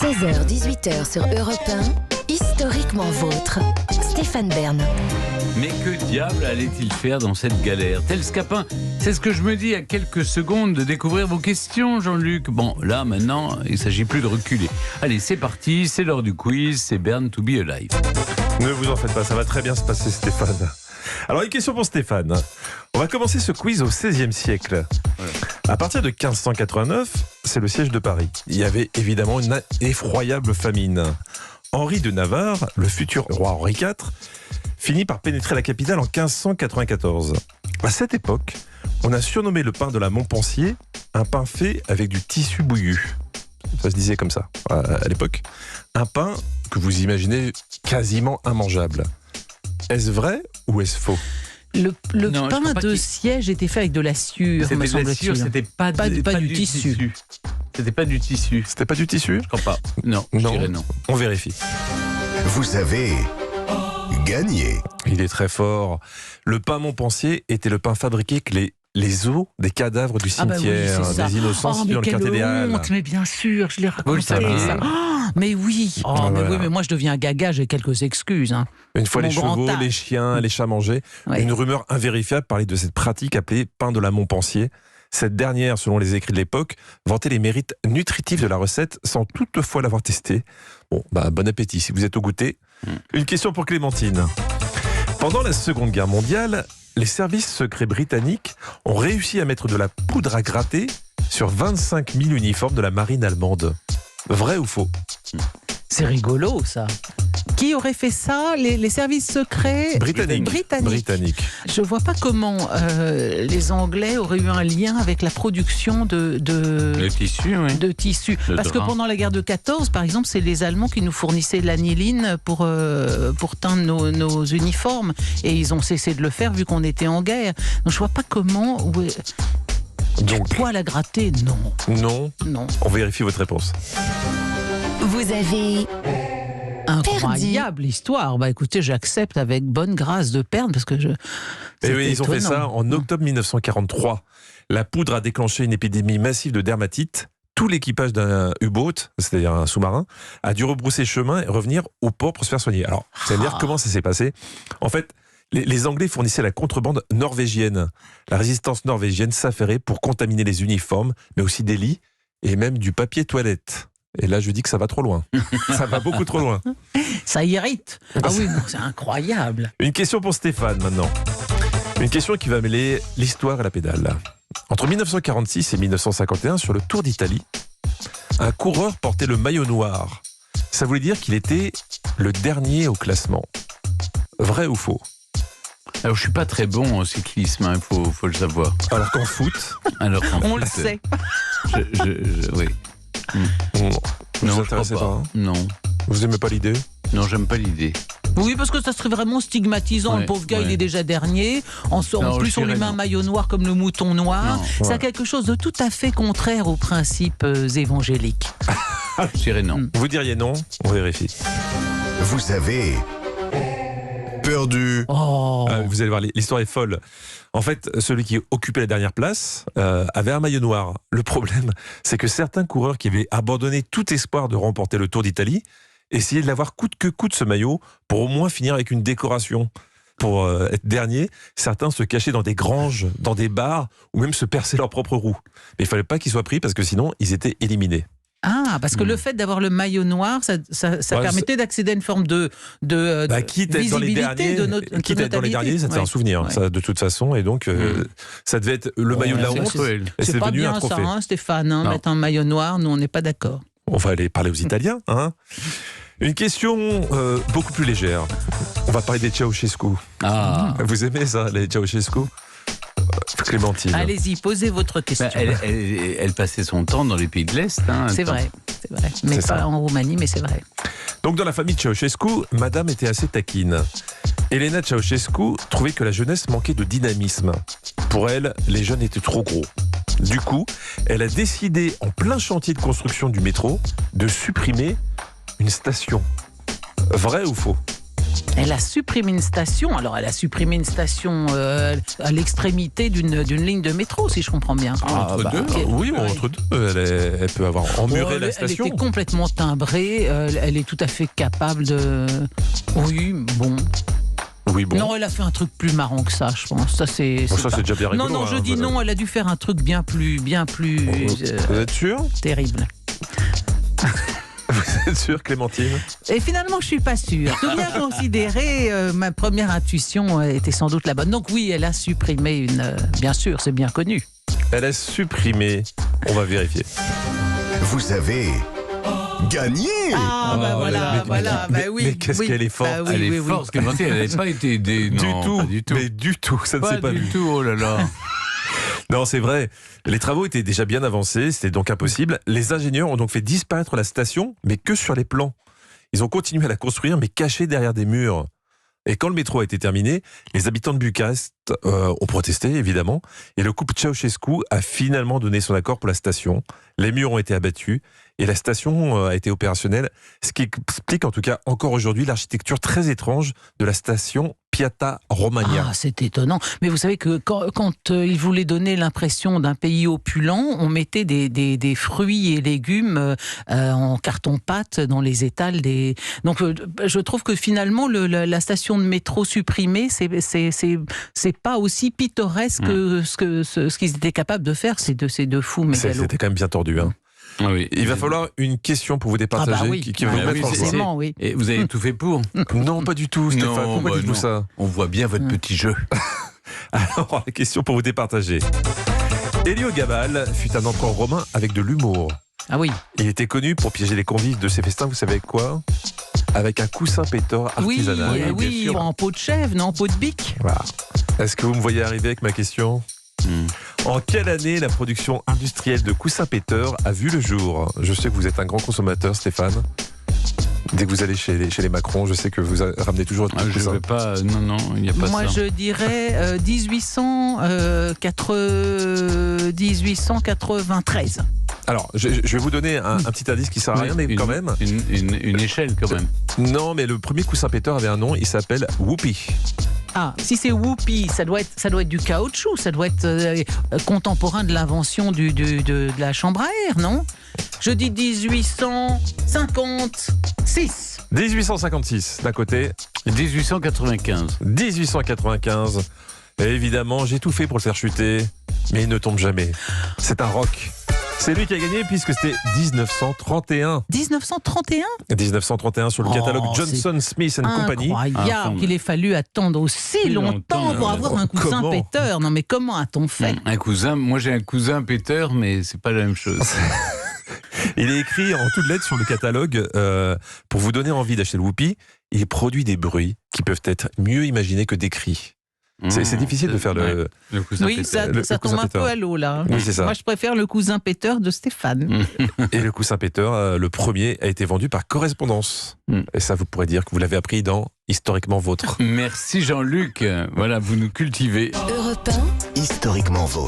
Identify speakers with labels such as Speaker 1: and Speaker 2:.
Speaker 1: 16h-18h sur Europe 1, historiquement vôtre. Stéphane Bern.
Speaker 2: Mais que diable allait-il faire dans cette galère? Tel Scapin, c'est ce que je me dis à quelques secondes de découvrir vos questions, Jean-Luc. Bon, là, maintenant, il ne s'agit plus de reculer. Allez, c'est parti, c'est l'heure du quiz, c'est Bern to be alive.
Speaker 3: Ne vous en faites pas, ça va très bien se passer, Stéphane. Alors, une question pour Stéphane. On va commencer ce quiz au XVIe siècle.
Speaker 2: Ouais.
Speaker 3: À partir de 1589, c'est le siège de Paris. Il y avait évidemment une effroyable famine. Henri de Navarre, le futur roi Henri IV, finit par pénétrer la capitale en 1594. À cette époque, on a surnommé le pain de la Montpensier un pain fait avec du tissu bouillu. Ça se disait comme ça à l'époque. Un pain que vous imaginez quasiment immangeable. Est-ce vrai ou est-ce faux?
Speaker 4: Le
Speaker 2: Non,
Speaker 4: pain de siège était fait avec de la sciure,
Speaker 2: C'était
Speaker 4: me
Speaker 2: de la
Speaker 4: semble-t-il.
Speaker 2: sciure, c'était pas
Speaker 4: du tissu.
Speaker 2: C'était pas du tissu.
Speaker 3: C'était pas du tissu?
Speaker 2: Je crois pas. Non, je dirais non.
Speaker 3: On vérifie.
Speaker 5: Vous avez gagné.
Speaker 3: Il est très fort. Le pain Montpensier était le pain fabriqué avec les os des cadavres du
Speaker 4: Ah bah oui,
Speaker 3: cimetière,
Speaker 4: c'est ça.
Speaker 3: des innocents
Speaker 4: Oh,
Speaker 3: situés
Speaker 4: mais
Speaker 3: dans le
Speaker 4: quelle
Speaker 3: quartier des Halles.
Speaker 4: honte, mais bien sûr, je l'ai raconté.
Speaker 2: Vous le saviez.
Speaker 4: ça. Oh, mais oui. Oh,
Speaker 3: Ah,
Speaker 4: mais
Speaker 3: voilà.
Speaker 4: oui, mais moi je deviens gaga, j'ai quelques excuses. Hein.
Speaker 3: Une fois
Speaker 4: Mon
Speaker 3: les
Speaker 4: grand
Speaker 3: chevaux,
Speaker 4: âge.
Speaker 3: les chiens, les chats mangés,
Speaker 4: Ouais.
Speaker 3: une rumeur invérifiable parlait de cette pratique appelée pain de la Montpensier. Cette dernière, selon les écrits de l'époque, vantait les mérites nutritifs de la recette sans toutefois l'avoir testée. Bon, bon appétit si vous êtes au goûter. Une question pour Clémentine. Pendant la Seconde Guerre mondiale, les services secrets britanniques ont réussi à mettre de la poudre à gratter sur 25 000 uniformes de la marine allemande. Vrai ou faux?
Speaker 4: C'est rigolo, ça. Qui aurait fait ça? Les services secrets
Speaker 3: Britannique.
Speaker 4: Je vois pas comment les Anglais auraient eu un lien avec la production
Speaker 2: Le tissu, oui.
Speaker 4: de tissus.
Speaker 2: Le
Speaker 4: Parce que
Speaker 2: drap.
Speaker 4: pendant la guerre de 14, par exemple, c'est les Allemands qui nous fournissaient de l'aniline pour teindre nos uniformes. Et ils ont cessé de le faire vu qu'on était en guerre. Donc je vois pas comment...
Speaker 3: Donc,
Speaker 4: Poil à gratter,
Speaker 3: non,
Speaker 4: non.
Speaker 3: on vérifie votre réponse.
Speaker 1: Vous avez
Speaker 4: Incroyable histoire. Bah écoutez, j'accepte avec bonne grâce de perdre parce que je...
Speaker 3: Et oui,
Speaker 4: c'était
Speaker 3: ils ont fait
Speaker 4: étonnant.
Speaker 3: ça en octobre 1943. La poudre a déclenché une épidémie massive de dermatite. Tout l'équipage d'un U-boat, c'est-à-dire un sous-marin, a dû rebrousser chemin et revenir au port pour se faire soigner. Alors, vous allez me dire comment ça s'est passé. En fait, les Anglais fournissaient la contrebande norvégienne. La résistance norvégienne s'affairait pour contaminer les uniformes, mais aussi des lits et même du papier toilette. Et là, je dis que ça va trop loin. Ça va beaucoup trop loin.
Speaker 4: Ça irrite. Ah oui, non, c'est incroyable.
Speaker 3: Une question pour Stéphane maintenant. Une question qui va mêler l'histoire et la pédale. Entre 1946 et 1951, sur le Tour d'Italie, un coureur portait le maillot noir. Ça voulait dire qu'il était le dernier au classement. Vrai ou faux?
Speaker 2: Alors, je suis pas très bon au cyclisme, il faut le savoir.
Speaker 3: Alors qu'en foot,
Speaker 2: Alors, en
Speaker 4: On
Speaker 2: fait,
Speaker 4: le sait.
Speaker 2: Oui.
Speaker 3: vous
Speaker 2: Non,
Speaker 3: vous
Speaker 2: je crois
Speaker 3: intéressez
Speaker 2: pas.
Speaker 3: pas, hein?
Speaker 2: Non,
Speaker 3: Vous aimez pas l'idée?
Speaker 2: non, j'aime pas l'idée.
Speaker 4: Oui, parce que ça serait vraiment stigmatisant.
Speaker 2: Ouais,
Speaker 4: Le pauvre gars,
Speaker 2: ouais.
Speaker 4: il est déjà dernier. En
Speaker 2: Non,
Speaker 4: plus,
Speaker 2: je
Speaker 4: on lui
Speaker 2: dirais
Speaker 4: met un
Speaker 2: non.
Speaker 4: maillot noir comme le mouton noir.
Speaker 2: Non.
Speaker 4: Ça a
Speaker 3: Ouais.
Speaker 4: quelque chose de tout à fait contraire aux principes évangéliques.
Speaker 2: Je dirais non.
Speaker 3: Vous diriez non? On vérifie.
Speaker 5: Vous avez perdu.
Speaker 4: Oh,
Speaker 3: Vous allez voir, l'histoire est folle. En fait, celui qui occupait la dernière place avait un maillot noir. Le problème, c'est que certains coureurs qui avaient abandonné tout espoir de remporter le Tour d'Italie essayaient de l'avoir coûte que coûte ce maillot pour au moins finir avec une décoration. Pour être dernier, certains se cachaient dans des granges, dans des bars, ou même se percer leur propre roue. Mais il fallait pas qu'ils soient pris parce que sinon, ils étaient éliminés.
Speaker 4: ah, parce que le fait d'avoir le maillot noir, ça
Speaker 3: Ouais,
Speaker 4: permettait d'accéder à une forme de
Speaker 3: Quitte à être dans les
Speaker 4: visibilité,
Speaker 3: derniers,
Speaker 4: de
Speaker 3: ça te fait un souvenir,
Speaker 4: Ouais.
Speaker 3: ça, de toute façon. Et donc, ça devait être le maillot de la
Speaker 2: C'est
Speaker 3: honte.
Speaker 2: cruel.
Speaker 3: Et c'est
Speaker 4: C'est pas
Speaker 3: devenu un
Speaker 4: bien ça,
Speaker 3: trophée.
Speaker 4: hein, Stéphane, hein,
Speaker 2: Non.
Speaker 4: mettre un maillot noir, nous on n'est pas d'accord.
Speaker 3: On va aller parler aux Italiens. Hein. Une question beaucoup plus légère. On va parler des Ceausescu.
Speaker 2: Ah.
Speaker 3: Vous aimez ça, les Ceausescu? Clémentine.
Speaker 4: Allez-y, posez votre question.
Speaker 2: Bah, elle passait son temps dans les pays de l'Est. Hein,
Speaker 4: C'est
Speaker 2: attends.
Speaker 4: vrai, c'est vrai. Mais
Speaker 3: C'est
Speaker 4: pas
Speaker 3: ça.
Speaker 4: en Roumanie, mais c'est vrai.
Speaker 3: Donc dans la famille Ceausescu, madame était assez taquine. Elena Ceausescu trouvait que la jeunesse manquait de dynamisme. Pour elle, les jeunes étaient trop gros. Du coup, elle a décidé, en plein chantier de construction du métro, de supprimer une station. Vrai ou faux?
Speaker 4: Elle a supprimé une station. Alors, elle a supprimé une station à l'extrémité d'une ligne de métro, si je comprends bien.
Speaker 2: Entre deux.
Speaker 3: Oui, bon, entre deux. Elle peut avoir emmuré la station.
Speaker 4: Elle était complètement timbrée. Elle est tout à fait capable de... Oui, bon...
Speaker 3: Oui, bon.
Speaker 4: Non, elle a fait un truc plus marrant que ça, je pense. Ça, c'est
Speaker 3: déjà bien rigolo.
Speaker 4: Non, je dis non, elle a dû faire un truc bien plus
Speaker 3: Vous êtes sûr?
Speaker 4: terrible.
Speaker 3: Vous êtes sûr, Clémentine?
Speaker 4: Et finalement, je suis pas sûre. Tout bien considéré, ma première intuition était sans doute la bonne. Donc oui, elle a supprimé une... bien sûr, c'est bien connu.
Speaker 3: Elle a supprimé. On va vérifier.
Speaker 5: Vous avez gagné.
Speaker 4: Ah, bah voilà, voilà. Bah oui.
Speaker 3: Mais qu'est-ce qu'elle est forte.
Speaker 4: Bah oui,
Speaker 2: Elle est
Speaker 4: oui, oui.
Speaker 2: forte, Clémentine, elle n'avait pas été aidée. Non,
Speaker 3: Du tout.
Speaker 2: pas du tout.
Speaker 3: Mais du tout, ça ne
Speaker 2: Pas
Speaker 3: s'est pas
Speaker 2: du
Speaker 3: vu.
Speaker 2: tout, oh là là.
Speaker 3: Non, c'est vrai. Les travaux étaient déjà bien avancés, c'était donc impossible. Les ingénieurs ont donc fait disparaître la station, mais que sur les plans. Ils ont continué à la construire, mais cachée derrière des murs. Et quand le métro a été terminé, les habitants de Bucarest ont protesté, évidemment. Et le couple Ceausescu a finalement donné son accord pour la station. Les murs ont été abattus et la station a été opérationnelle. Ce qui explique en tout cas encore aujourd'hui l'architecture très étrange de la station Piazza Romagna.
Speaker 4: Ah, c'est étonnant. Mais vous savez que quand ils voulaient donner l'impression d'un pays opulent, on mettait des fruits et légumes en carton-pâte dans les étals. Donc, je trouve que finalement, la station de métro supprimée, c'est pas aussi pittoresque que ce qu'ils étaient capables de faire, ces deux fous mégalos.
Speaker 3: C'était quand même bien tordu. Hein.
Speaker 2: Ah oui.
Speaker 3: Il va falloir une question pour vous départager
Speaker 4: Ah bah oui.
Speaker 3: qui va vous
Speaker 2: Ah
Speaker 3: mettre
Speaker 2: oui,
Speaker 3: en joie.
Speaker 4: forcément, oui.
Speaker 2: Et vous avez tout fait pour?
Speaker 3: Non, pas du tout, Stéphane.
Speaker 2: Non,
Speaker 3: Pourquoi
Speaker 2: bah
Speaker 3: dites-vous
Speaker 2: non.
Speaker 3: ça?
Speaker 2: On voit bien votre petit jeu.
Speaker 3: Alors, la question pour vous départager. Héliogabal fut un empereur romain avec de l'humour.
Speaker 4: Ah oui.
Speaker 3: Il était connu pour piéger les convives de ses festins, vous savez avec quoi? Avec un coussin pétard
Speaker 4: Oui,
Speaker 3: artisanal.
Speaker 4: oui, en peau de chèvre, non, en peau de bique.
Speaker 3: Voilà. Est-ce que vous me voyez arriver avec ma question? En quelle année la production industrielle de coussins péteurs a vu le jour? Je sais que vous êtes un grand consommateur, Stéphane. Dès que vous allez chez les Macron, je sais que vous ramenez toujours votre
Speaker 2: Ah, je
Speaker 3: coussin.
Speaker 2: vais pas. Non, il n'y a pas
Speaker 4: Moi,
Speaker 2: ça.
Speaker 4: je dirais 1893.
Speaker 3: Alors, je vais vous donner un petit indice qui sert à rien, mais quand même.
Speaker 2: Une échelle, quand même.
Speaker 3: Non, mais le premier coussin péteur avait un nom, il s'appelle Whoopi.
Speaker 4: Ah, si c'est Whoopi, ça doit être du caoutchouc, ça doit être contemporain de l'invention de la chambre à air, non? Je dis 1856.
Speaker 3: 1856 d'un côté,
Speaker 2: 1895.
Speaker 3: 1895. Et évidemment, j'ai tout fait pour le faire chuter, mais il ne tombe jamais. C'est un rock. C'est lui qui a gagné puisque c'était 1931.
Speaker 4: 1931.
Speaker 3: 1931 sur le catalogue Johnson Smith Company.
Speaker 4: Incroyable qu'il ait fallu attendre aussi longtemps pour avoir un coussin
Speaker 3: Comment
Speaker 4: péteur. Non mais comment a-t-on fait?
Speaker 2: Un cousin, moi j'ai un cousin péteur, mais c'est pas la même chose.
Speaker 3: Il est écrit en toutes lettres sur le catalogue pour vous donner envie d'acheter le Whoopi. Il produit des bruits qui peuvent être mieux imaginés que décrits. C'est difficile de faire le
Speaker 2: cousin
Speaker 4: Oui,
Speaker 2: péteur.
Speaker 4: ça tombe un peu à l'eau là.
Speaker 3: Oui, c'est ça.
Speaker 4: Moi je préfère le cousin péteur de Stéphane.
Speaker 3: Et le coussin péteur, le premier, a été vendu par correspondance. Et ça, vous pourrez dire que vous l'avez appris dans Historiquement Vôtre.
Speaker 2: Merci Jean-Luc. Voilà, vous nous cultivez.
Speaker 1: Europe 1.
Speaker 5: Historiquement vôtre.